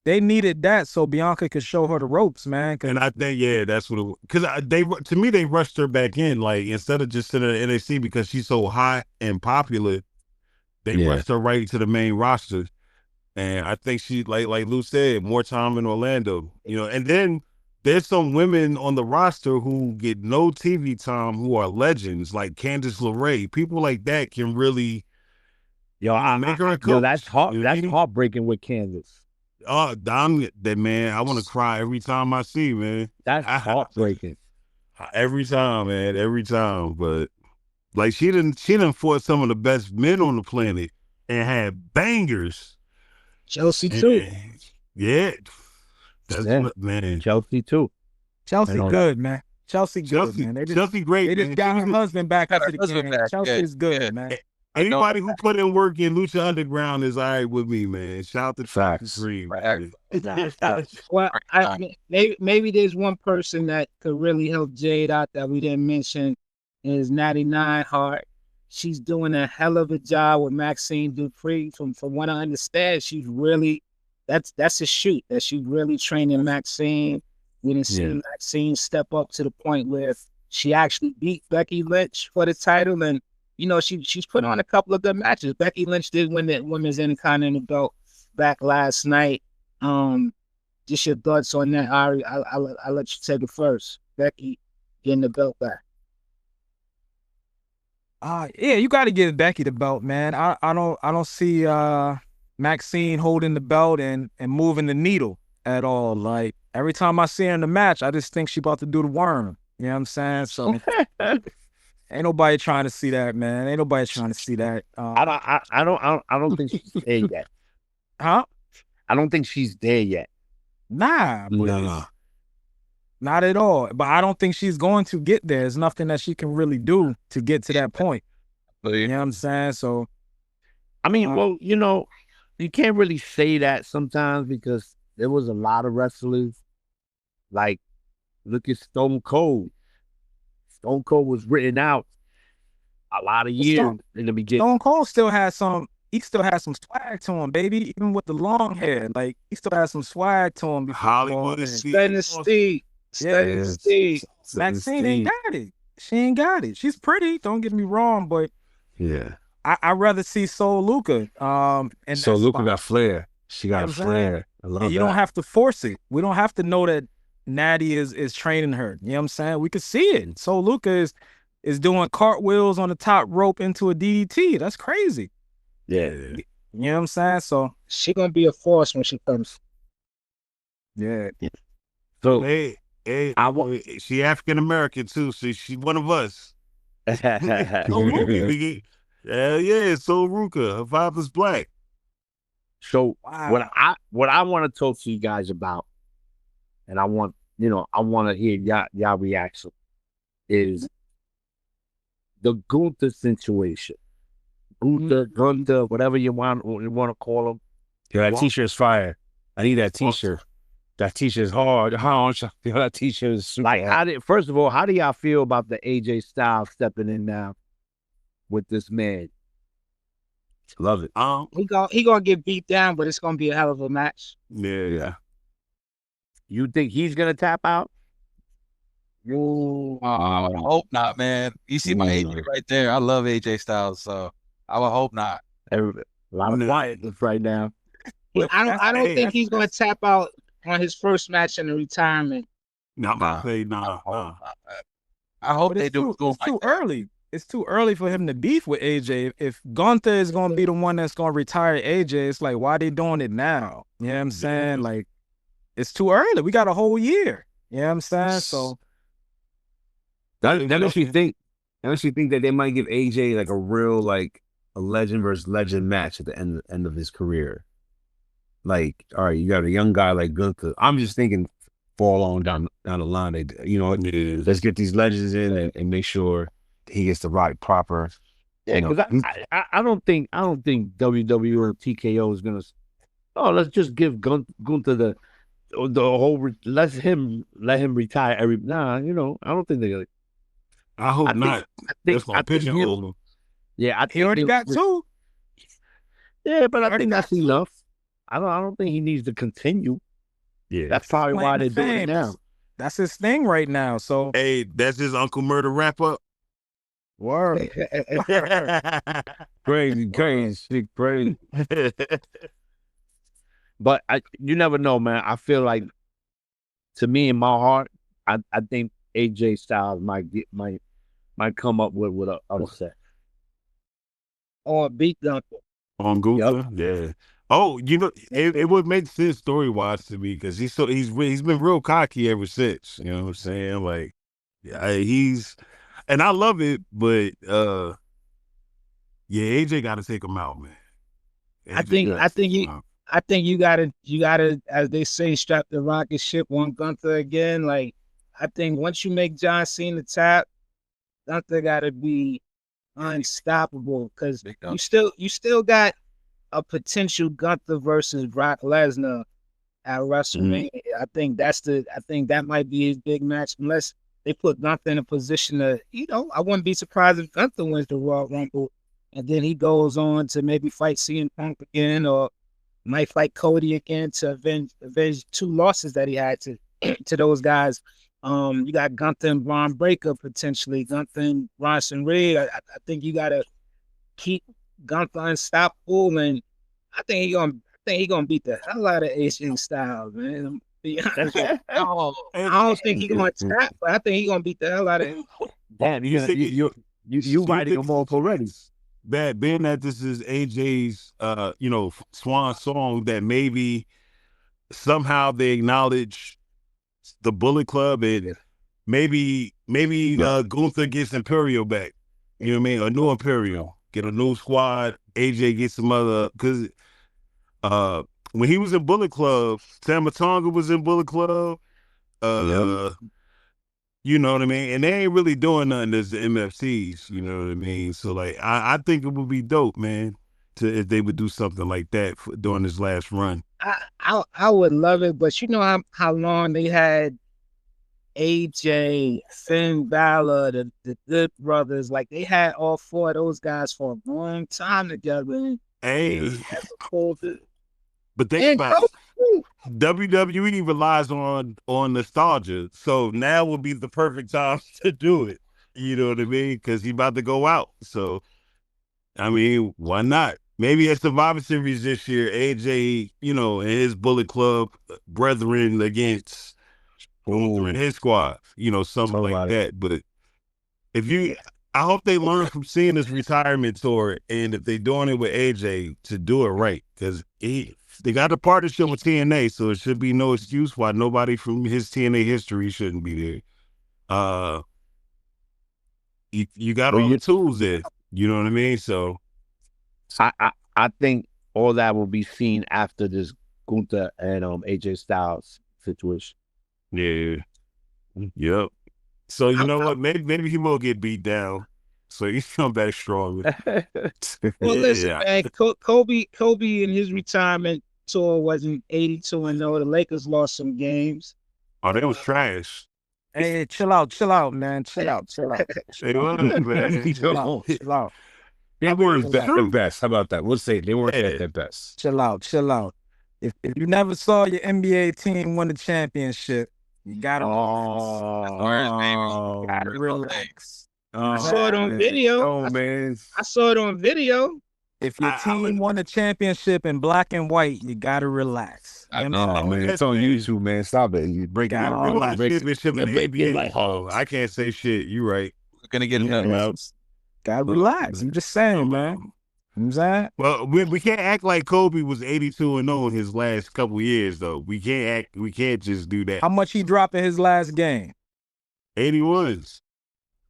They needed that so Bianca could show her the ropes, man. And I think, yeah, that's what it, because to me, they rushed her back in. Like, instead of just sitting in NXT because she's so hot and popular, they rushed her right to the main roster. And I think she, like Lou said, more time in Orlando, you know. And then there's some women on the roster who get no TV time who are legends, like Candice LeRae. People like that can really, make her a coach. Yo, that's heartbreaking with Candice. Oh, that man, I want to cry every time I see, man. That's heartbreaking. Every time, man, every time. But like she didn't fought some of the best men on the planet and had bangers. Chelsea too. Yeah. That's what, man. Chelsea too. Chelsea good, man. Chelsea good, man. Chelsea great. They just got her husband back up to the game. Chelsea's good, man. Anybody who put in work in Lucha Underground is all right with me, man. Shout out to Facts. Well, maybe there's one person that could really help Jade out that we didn't mention is Natty Nineheart. She's doing a hell of a job with Maxine Dupree. From what I understand, she's really that's a shoot that she's really training Maxine. We didn't see Maxine step up to the point where she actually beat Becky Lynch for the title, and you know she's put on a couple of good matches. Becky Lynch did win the Women's Intercontinental belt back last night. Just your thoughts on that, Ari? I'll let you take it first. Becky getting the belt back. Yeah, you got to give Becky the belt, man. I don't see Maxine holding the belt and moving the needle at all. Like every time I see her in the match, I just think she about to do the worm. You know what I'm saying? So ain't nobody trying to see that, man. Ain't nobody trying to see that. I don't think she's there yet. Huh? I don't think she's there yet. Nah, No. not at all. But I don't think she's going to get there. There's nothing that she can really do to get to that point. You know what I'm saying? So, I mean, well, you know, you can't really say that sometimes because there was a lot of wrestlers. Like, look at Stone Cold. Stone Cold was written out a lot of years in the beginning. Stone Cold still has some. He still has some swag to him, baby. Even with the long hair, like he still has some swag to him. Hollywood is Steve. Maxine ain't got it. She ain't got it. She's pretty. Don't get me wrong, but Yeah. I'd rather see Soul Luca. And So Luca got flair. She got flair. I love that. You don't have to force it. We don't have to know that Natty is training her. You know what I'm saying? We could see it. Soul Luca is doing cartwheels on the top rope into a DDT. That's crazy. Yeah. You know what I'm saying? So She gonna be a force when she comes. yeah. So Hey, she African American too, so she's one of us. Hell yeah, so Ruka, her father's black. So what I want to talk to you guys about, and I want to hear y'all reaction, is the Gunther situation. Gunther, whatever you want to call him. Yo, that t-shirt's fire. I need that t-shirt. That t-shirt's hard. That t-shirt is super Like, first of all, how do y'all feel about the AJ Styles stepping in now with this man? Love it. He gonna get beat down, but it's gonna be a hell of a match. Yeah. You think he's gonna tap out? I hope not, man. You see my AJ right there. I love AJ Styles, so I would hope not. A lot of quietness right now. I don't think he's gonna tap out on his first match in the retirement. Nah. I hope they do. It's too early. It's too early for him to beef with AJ. If Gunther is gonna be the one that's gonna retire AJ, it's like, why they doing it now? You know what I'm saying? Like, it's too early. We got a whole year. You know what I'm saying? So that makes me think. That makes me think that they might give AJ like a real like a legend versus legend match at the end of his career. Like, all right, you got a young guy like Gunther. I'm just thinking fall on down the line. Let's get these legends in and make sure he gets the right proper. Yeah, because I don't think WWE or TKO is gonna. Oh, let's just give Gunther the whole. Let him retire every. Nah, I don't think they're gonna. I hope not. That's my pigeonhole him. Yeah, he already got two. Yeah, but I think that's enough. I don't think he needs to continue. Yeah. That's probably why they're doing it Fame. now. That's his thing right now. So Hey, that's his Uncle Murder wrap up. Word. Crazy. But you never know, man. I feel like, to me, in my heart, I think AJ Styles might come up with an upset. Or beat Gunther. On Gunther, yeah. Oh, it would make sense story wise to me because he's been real cocky ever since. You know what I'm saying? Like, and I love it, but yeah, AJ got to take him out, man. I think you gotta, as they say, strap the rocket ship on Gunther again. Like, I think once you make John Cena tap, Gunther gotta be unstoppable because you still got a potential Gunther versus Brock Lesnar at WrestleMania. I think that might be his big match unless they put Gunther in a position to, I wouldn't be surprised if Gunther wins the Royal Rumble and then he goes on to maybe fight CM Punk again or might fight Cody again to avenge 2 losses that he had to those guys. You got Gunther and Bron Breakker potentially, Gunther and Bronson Reed. I think you gotta keep Gunther unstoppable, and I think he gonna beat the hell out of AJ Styles, man. I don't think he's gonna tap, but I think he's gonna beat the hell out of him. Damn, you writing him off already. That being that this is AJ's swan song, that maybe somehow they acknowledge the Bullet Club and maybe Gunther gets Imperial back. You know what I mean? A new Imperial. Get a new squad. AJ gets some other, because when he was in Bullet Club, Tama Tonga was in Bullet Club. You know what I mean? And they ain't really doing nothing as the MFCs, you know what I mean? So, like, I think it would be dope, man, if they would do something like that during this last run. I would love it, but you know how long they had AJ, Finn Balor, the Good Brothers, like they had all 4 of those guys for a long time together. Hey, that's cool. But think about it. WWE relies on nostalgia, so now would be the perfect time to do it. You know what I mean? Because he's about to go out. So, I mean, why not? Maybe at Survivor Series this year, AJ, and his Bullet Club brethren against his squad, something like that. But I hope they learn from seeing this retirement tour, and if they're doing it with AJ, to do it right, because they got a partnership with TNA, so it should be no excuse why nobody from his TNA history shouldn't be there. You got all your tools there. You know what I mean? So I think all that will be seen after this Gunther and AJ Styles situation. Yeah. Yep. So you know what? Maybe he will get beat down. So he's come back strong. Well, listen, man, Kobe in his retirement tour wasn't 82-0. The Lakers lost some games. Oh, they was trash. Hey, chill out, man. Chill out. They was, man. Chill out. They weren't at their best. How about that? We'll say they weren't at their best. Chill out. If you never saw your NBA team win the championship, you gotta relax. I saw it on video. Oh, man. I saw it on video. If your team won a championship in black and white, you gotta relax. Man, it's on YouTube, man. Stop it. You break it out. I can't say shit. You right. We're gonna get Gotta relax. I'm just saying, man. You know what I'm saying? Well, we can't act like Kobe was 82-0 in his last couple years, though. We can't just do that. How much he dropped in his last game? 81s.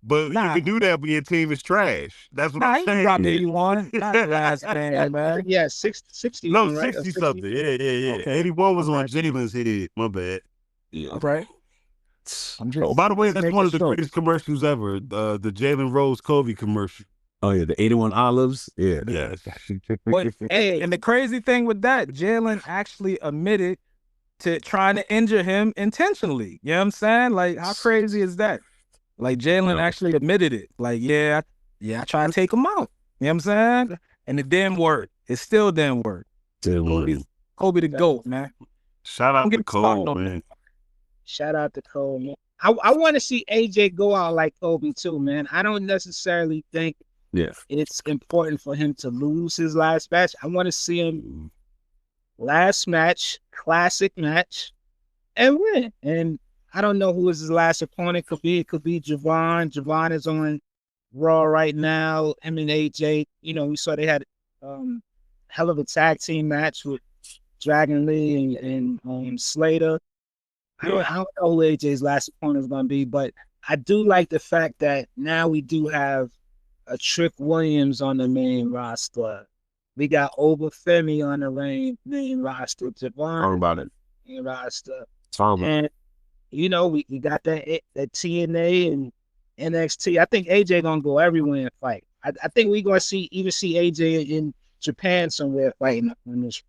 But you can do that when your team is trash. That's what I'm saying. He dropped 81. Not last game, man. Yeah, 60. No, right? 60 something. Yeah. Okay. 81 was on Jalen's head. My bad. Yeah. Right. By the way, that's one of the greatest commercials ever. The Jalen Rose Kobe commercial. Oh yeah, the 81 Olives. Yeah. But, and the crazy thing with that, Jalen actually admitted to trying to injure him intentionally. You know what I'm saying? Like, how crazy is that? Like, Jalen actually admitted it. Like, I tried to take him out. You know what I'm saying? And it didn't work. It still didn't work. Kobe the GOAT, man. Shout out Don't get to me started Cole, on man. Shout out to Cole, man. I want to see AJ go out like Kobe too, man. I don't necessarily think it's important for him to lose his last match. I want to see him last match, classic match, and win. And I don't know who his last opponent could be. It could be Javon. Javon is on Raw right now. Him and AJ, we saw they had hell of a tag team match with Dragon Lee and Slater. I don't know who AJ's last opponent is going to be, but I do like the fact that now we do have a Trick Williams on the main roster. We got Obafemi on the main roster. Javon Talk about it. main roster. And we got that TNA and NXT. I think AJ gonna go everywhere and fight. I think we gonna see AJ in Japan somewhere fighting on this.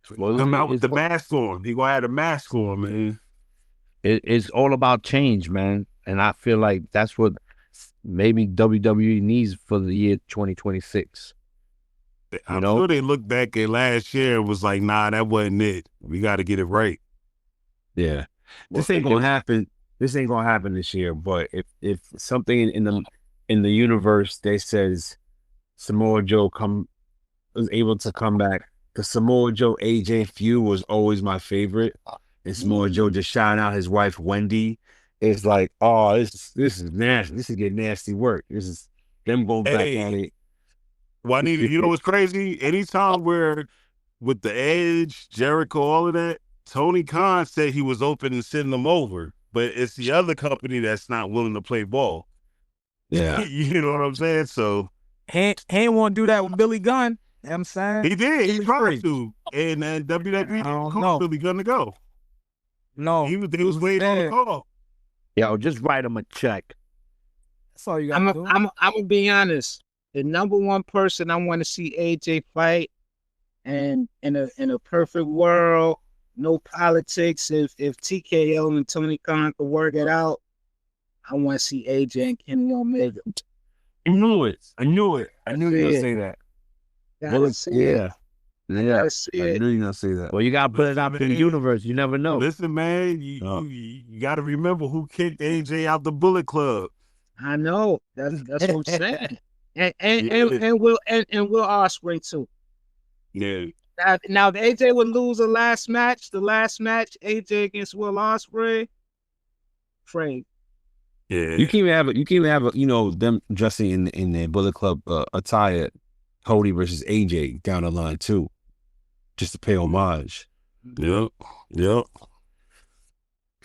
Come out with the mask on. He gonna have the mask on, man. It's all about change, man. And I feel like that's what maybe WWE needs for the year 2026. I'm sure they looked back at last year and was like, nah, that wasn't it. We got to get it right. Yeah. This ain't gonna happen. This ain't gonna happen this year. But if something in the universe they says Samoa Joe was able to come back, the Samoa Joe AJ feud was always my favorite. And Samoa Joe just shouting out his wife Wendy. It's like, oh, this is nasty. This is getting nasty work. This is them going back at it. Juanita, you know what's crazy? Anytime where with the Edge, Jericho, all of that, Tony Khan said he was open and sending them over, but it's the other company that's not willing to play ball. Yeah. You know what I'm saying? So he ain't want to do that with Billy Gunn. You know what I'm saying? He did. He tried to. And WWE called Billy Gunn to go. No. He was waiting on the call. Yo, just write him a check. That's all you got to do. I'm going to be honest. The number one person I want to see AJ fight, and in a perfect world, no politics, if TKO and Tony Khan could work it out, I want to see AJ and Kenny Omega. I knew it. I knew you were going to say that. Yeah. I knew you were going to say that. Well, you got to put it out in the universe. You never know. Listen, man, you got to remember who kicked AJ out the Bullet Club. I know. That's what I'm saying. And Will Ospreay too. Yeah. Now if AJ would lose the last match, AJ against Will Ospreay, afraid. Yeah. You can even have them dressing in their Bullet Club attire, Cody versus AJ down the line too, just to pay homage. Yep.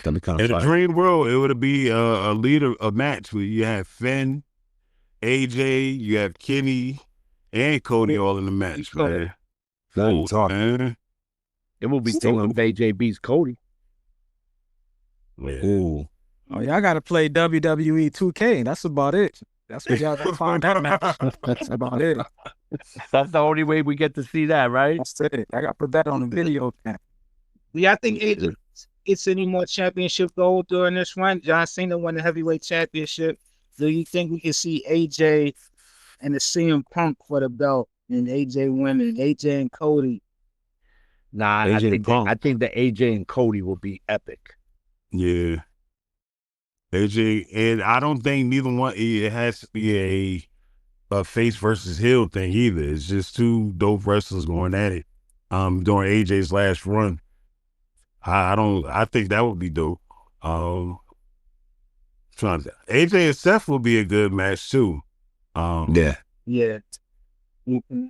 That'd be kind of in a dream world, it would be a match where you have Finn, AJ, you have Kenny, and Cody all in the match, man. Man. It will be taking if AJ beats Cody. Yeah. Ooh. Oh, y'all got to play WWE 2K. That's about it. That's what y'all got to find that match. That's about it. That's the only way we get to see that, right? That's it. I got to put that on the video. Do y'all think AJ gets any more championship gold during this run? John Cena won the heavyweight championship. Do you think we can see AJ and the CM Punk for the belt and AJ winning, AJ and Cody? Nah, I think the AJ and Cody will be epic. Yeah. AJ, and I don't think neither one, it has to be a face versus heel thing either. It's just two dope wrestlers going at it during AJ's last run. I think that would be dope. AJ and Seth will be a good match too. Yeah. Mm-hmm.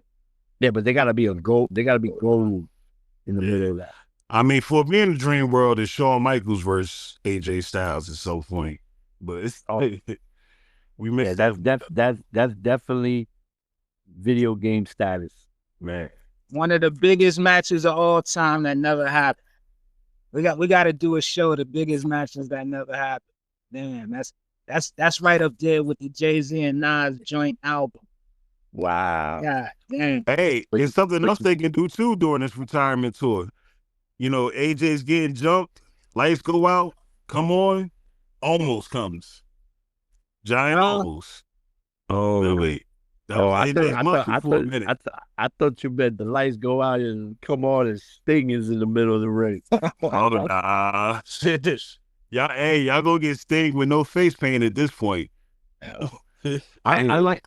Yeah, but they gotta be gold in the middle of that. I mean, for me in the dream world, it's Shawn Michaels versus AJ Styles at some point. But it's we missed. Yeah, that's definitely video game status, man. One of the biggest matches of all time that never happened. We got to do a show, the biggest matches that never happened. Damn, that's right up there with the Jay-Z and Nas joint album. Wow. God damn. Hey, there's something else they can do too during this retirement tour. AJ's getting jumped, lights go out, come on, almost comes. Giant almost. Oh, wait. I thought you meant the lights go out and come on and Sting is in the middle of the ring. Oh, nah. Y'all go get Sting with no face paint at this point. I like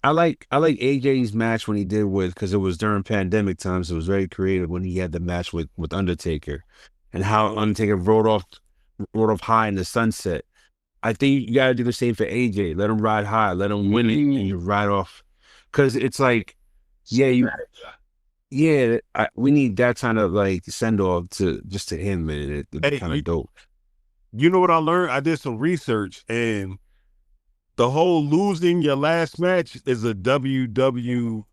AJ's match when he did because it was during pandemic times. It was very creative when he had the match with Undertaker, and how Undertaker rode off high in the sunset. I think you got to do the same for AJ. Let him ride high, let him win it, and you ride off. Because it's like, we need that kind of like send off to him, man. It's kind of dope. You know what I learned? I did some research, and the whole losing your last match is a WWF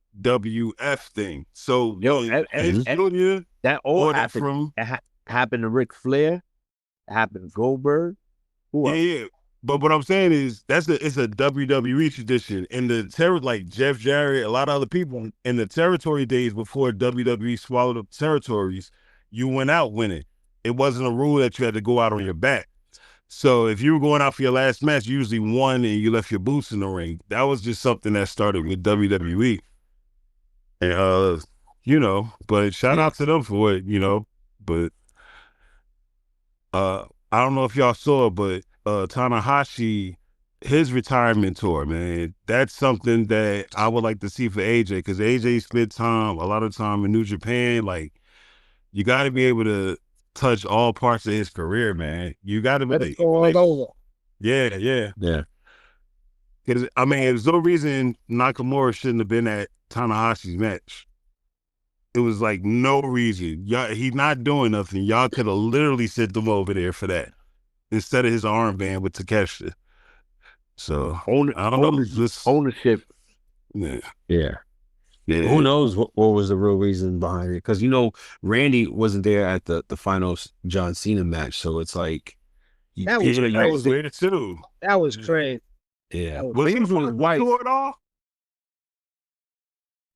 thing. So that all happened. Happened to Ric Flair. Happened to Goldberg. Yeah. But what I'm saying is it's a WWE tradition. In the like Jeff Jarrett, a lot of other people in the territory days before WWE swallowed up territories, you went out winning. It wasn't a rule that you had to go out on your back. So if you were going out for your last match, you usually won and you left your boots in the ring. That was just something that started with WWE. And but shout out to them for it, But I don't know if y'all saw it, but Tanahashi, his retirement tour, man, that's something that I would like to see for AJ, because AJ spent a lot of time in New Japan. Like, you got to be able to touch all parts of his career, man. You got to be all over. Yeah. Because there's no reason Nakamura shouldn't have been at Tanahashi's match. It was like no reason. He's not doing nothing. Y'all could have literally sent them over there for that instead of his armband with Takeshita. So ownership. Yeah. Who knows what was the real reason behind it? Because Randy wasn't there at the final John Cena match, so it's like that was weird too. That was crazy. Yeah. Was he with white at all?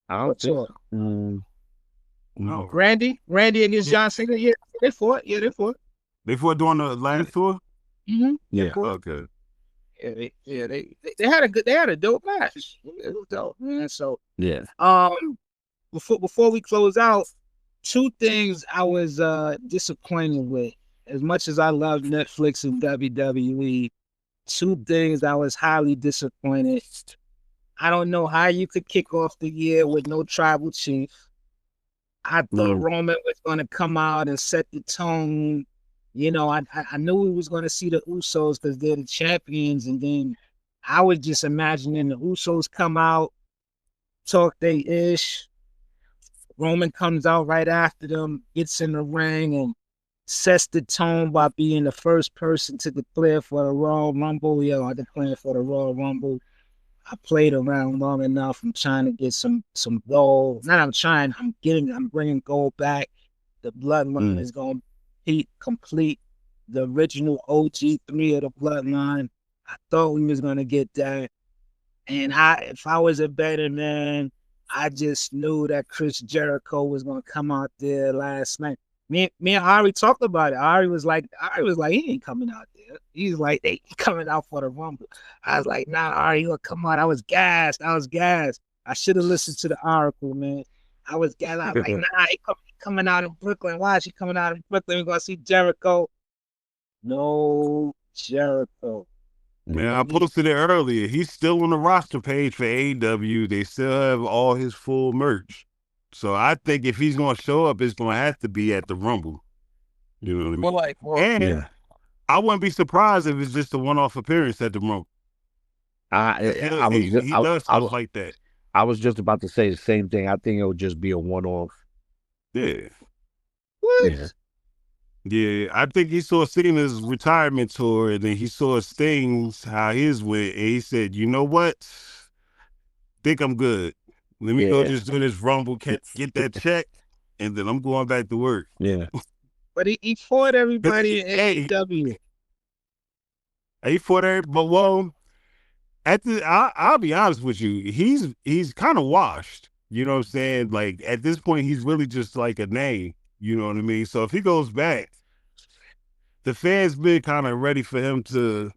I don't think. No. Randy against John Cena. Yeah, they fought. They fought during the last tour. Mm-hmm. Yeah. Okay. They had a dope match. It was dope, man. So yeah. Before we close out, two things I was disappointed with. As much as I love Netflix and WWE, two things I was highly disappointed. I don't know how you could kick off the year with no tribal chief. I thought Roman was going to come out and set the tone. I knew we was going to see the Usos because they're the champions. And then I was just imagining the Usos come out, talk they ish. Roman comes out right after them, gets in the ring and sets the tone by being the first person to declare for the Royal Rumble. I declared for the Royal Rumble. I played around long enough. I'm trying to get some gold. I'm bringing gold back. The bloodline is going to complete the original OG3 of the bloodline. I thought we was going to get that. And if I was a betting man, I just knew that Chris Jericho was going to come out there last night. Me and Ari talked about it. Ari was like, he ain't coming out there. He's like, they coming out for the Rumble. I was like, nah, Ari, he'll come out. I was gassed. I should have listened to the article, man. I was gassed. I was like, nah, he coming out in Brooklyn. Why is he coming out in Brooklyn? We're going to see Jericho. No Jericho. Man, I posted it earlier. He's still on the roster page for AEW. They still have all his full merch. So I think if he's going to show up, it's going to have to be at the Rumble. You know what I mean? I wouldn't be surprised if it's just a one-off appearance at the Rumble. He does stuff like that. I was just about to say the same thing. I think it would just be a one-off. Yeah. What? Yeah, I think he saw Cena's retirement tour, and then he saw Sting's, how his went, and he said, you know what? Think I'm good. Let me go just do this Rumble, get that check, and then I'm going back to work. Yeah. But he fought everybody in AEW. He fought everybody, but I'll be honest with you, he's kind of washed. You know what I'm saying? Like, at this point, he's really just like a name. You know what I mean? So if he goes back, the fans been kind of ready for him to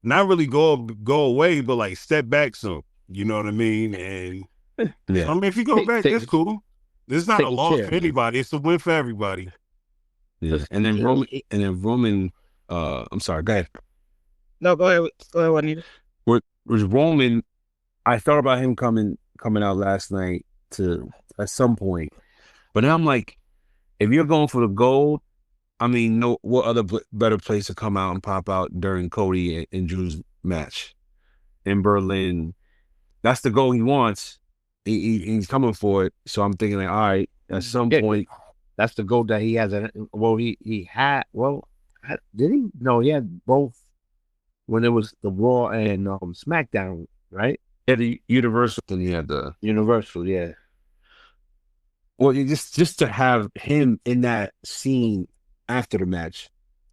not really go away, but like step back some. You know what I mean? And Yeah. I mean, if you go back, that's cool. This is not a loss for anybody. It's a win for everybody. Yeah. And then Roman, I'm sorry, go ahead. No, go ahead. Go ahead, Juanito. With Roman, I thought about him coming out last night at some point. But now I'm like, if you're going for the gold, I mean, what other better place to come out and pop out during Cody and Drew's match in Berlin? That's the goal he wants. He's coming for it. So I'm thinking, like, all right, at some point, that's the goal that he has. He had. Well, did he? No, he had both when it was the Raw and SmackDown, right? Yeah, the Universal, and he had the Universal, yeah. Well, just to have him in that scene after the match,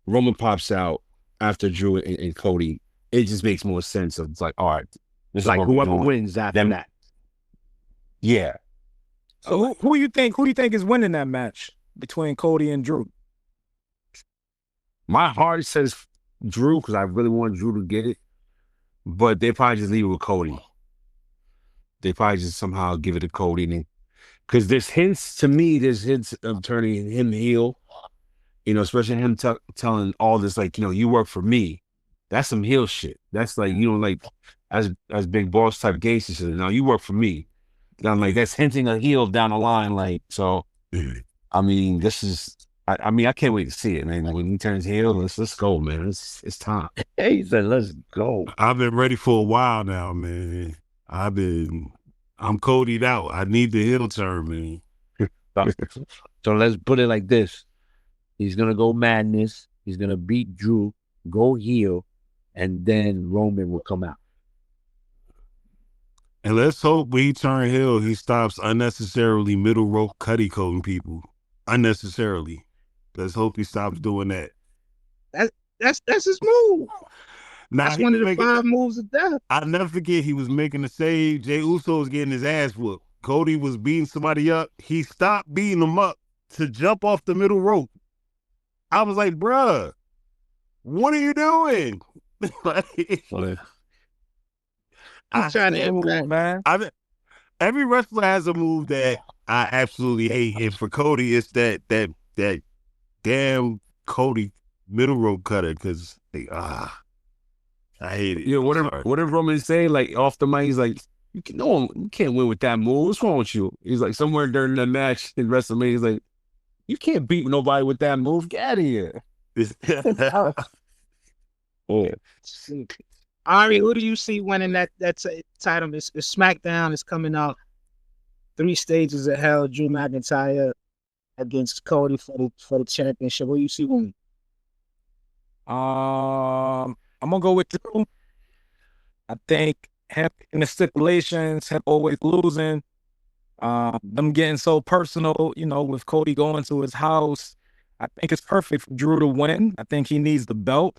Roman pops out after Drew and Cody. It just makes more sense. It's like, all right, it's like whoever wins after that. Yeah. So who do you think is winning that match between Cody and Drew? My heart says Drew because I really want Drew to get it, but they probably just leave it with Cody. They probably just somehow give it to Cody, because there's hints of turning him heel. You know, especially him telling all this, like, you know, you work for me. That's some heel shit. That's like, you know, like as big boss type gangster says, no, you work for me. And I'm like, that's hinting a heel down the line. Like, so, I mean, this is, I mean, I can't wait to see it, man. When he turns heel, let's go, man. It's time. He said, let's go. I've been ready for a while now, man. I'm Cody'd out. I need the heel turn, man. So let's put it like this. He's going to go madness. He's going to beat Drew, go heel, and then Roman will come out. And let's hope when he turn heel, he stops unnecessarily middle rope cutty coating people. Unnecessarily. Let's hope he stops doing that. That's his move. That's one of the 5 moves of death. I'll never forget he was making a save. Jey Uso was getting his ass whooped. Cody was beating somebody up. He stopped beating him up to jump off the middle rope. I was like, bruh, what are you doing? I'm trying to impact, man. Every wrestler has a move that I absolutely hate. And for Cody, it's that damn Cody middle rope cutter, because I hate it. Yeah, whatever Roman say, like off the mic, he's like, you can't win with that move. What's wrong with you? He's like, somewhere during the match in WrestleMania, he's like, you can't beat nobody with that move. Get out of here. Ari, who do you see winning that title? It's SmackDown is coming out 3 stages of hell. Drew McIntyre against Cody for the championship. Who do you see winning? I'm gonna go with Drew. I think him in the stipulations, him always losing. Them getting so personal, you know, with Cody going to his house. I think it's perfect for Drew to win. I think he needs the belt.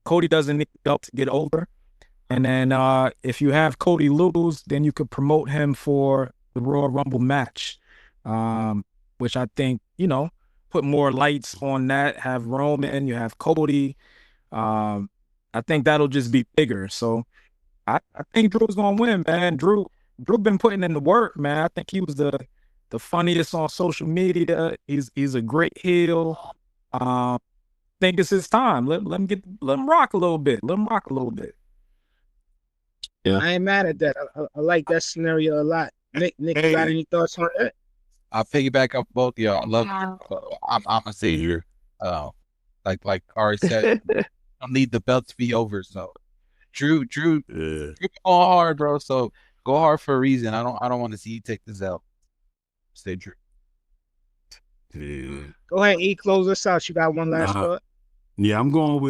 Cody doesn't need the belt to get over. And then if you have Cody lose, then you could promote him for the Royal Rumble match, which I think, you know, put more lights on that. Have Roman, you have Cody. I think that'll just be bigger. So I think Drew's gonna win, man. Drew been putting in the work, man. I think he was the funniest on social media. He's a great heel. Think it's his time. Let him rock a little bit. Let him rock a little bit. Yeah, I ain't mad at that. I like that scenario a lot. Nick, you got any thoughts on that? I'll piggyback off both of y'all. I love. I'm gonna say here, like Ari said, I don't need the belt to be over. So, Drew, go hard, bro. So go hard for a reason. I don't want to see you take this out. Stay Drew. Yeah. Go ahead, E. Close us out. You got one last thought? Yeah, I'm going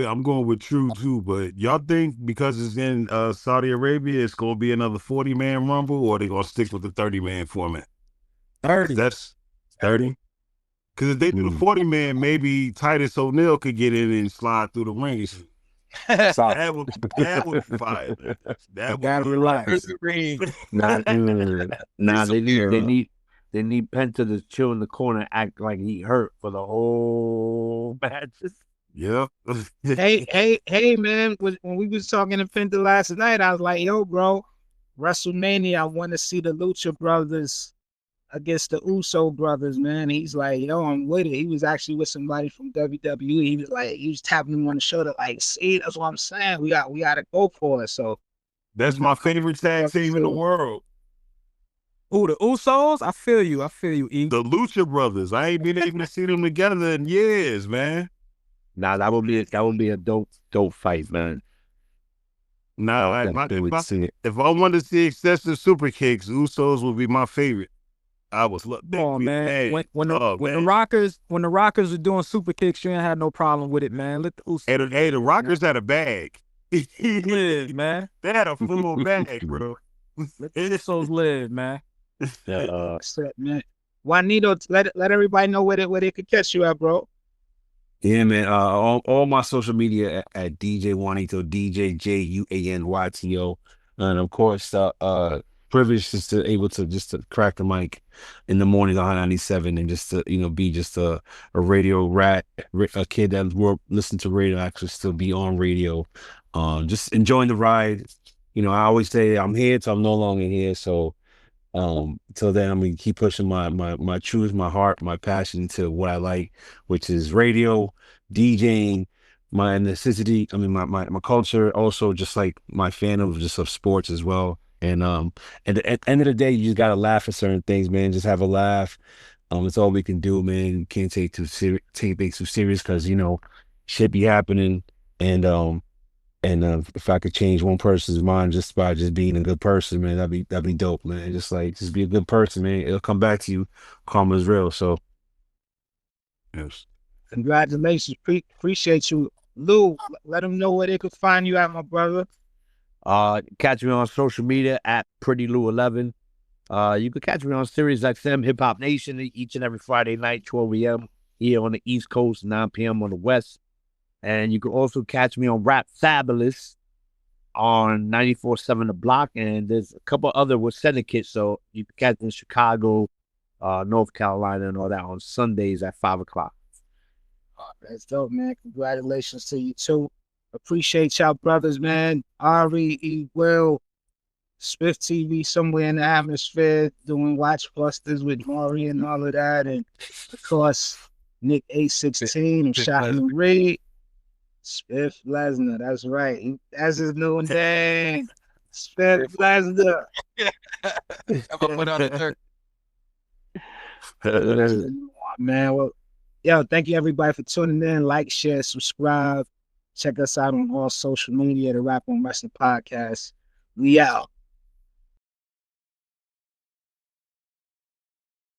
with Drew too. But y'all think because it's in Saudi Arabia, it's gonna be another 40-man Rumble, or they gonna stick with the 30-man format? 30. That's 30. Because if they do the 40-man, maybe Titus O'Neil could get in and slide through the rings. That would be fire. That gotta relax. They need Penta to chill in the corner, act like he hurt for the whole match. Yeah. hey, man. When we was talking to Penta last night, I was like, yo, bro, WrestleMania, I want to see the Lucha Brothers against the Uso brothers, man. He's like, yo, I'm with it. He was actually with somebody from WWE. He was like, he was tapping him on the shoulder, like, see, that's what I'm saying. We got to go for it. So That's my favorite tag team in the world. Ooh, the Usos? I feel you, E. The Lucha Brothers. I ain't been able to see them together in years, man. Nah, that would be a dope fight, man. No, if I wanted to see excessive super kicks, Usos would be my favorite. I was Come on, man. When the Rockers were doing super kicks, you ain't had no problem with it, man. Let the Usos. Hey, the Rockers had a bag. Live, man. They had a full bag, bro. Let the Usos live, man. Man. Juanyto, let everybody know where they could catch you at, bro. Yeah, man. All my social media at DJ Juanyto, DJ Juanyto, and of course, privileged just to able to just to crack the mic in the mornings on 97 and just to be just a radio rat, a kid that will listen to radio, actually still be on radio, just enjoying the ride. I always say I'm here till I'm no longer here. So till then I'm gonna keep pushing my truth, my heart, my passion to what I like, which is radio, DJing, my necessity. I mean my culture, also just like my fan of sports as well. And at the end of the day, you just gotta laugh at certain things, man. Just have a laugh. It's all we can do, man. You can't take things too serious because shit be happening. And if I could change one person's mind just by just being a good person, man, that'd be dope, man. Just be a good person, man. It'll come back to you. Karma's real. So yes. Congratulations. Appreciate you. Lou, let them know where they could find you at, my brother. Catch me on social media at PrettyLou11. You can catch me on Sirius XM Hip Hop Nation each and every Friday night, 12 a.m. here on the East Coast, 9 p.m. on the West. And you can also catch me on Rap Fabulous on 94.7 The Block. And there's a couple other with syndicates, so you can catch me in Chicago, North Carolina, and all that on Sundays at 5 o'clock. That's dope, man. Congratulations to you, too. Appreciate y'all brothers, man. Ari, E. Will, Swift TV, somewhere in the atmosphere, doing Watch Busters with Maury and all of that. And, of course, Nick 816 and Shotgun Reed. Spiff Lesnar, that's right. That's his new name. Spiff Lesnar. I'm gonna put on the Man, well, yo, thank you everybody for tuning in. Like, share, subscribe. Check us out on all social media, the Rap on Wrestling Podcast. We out.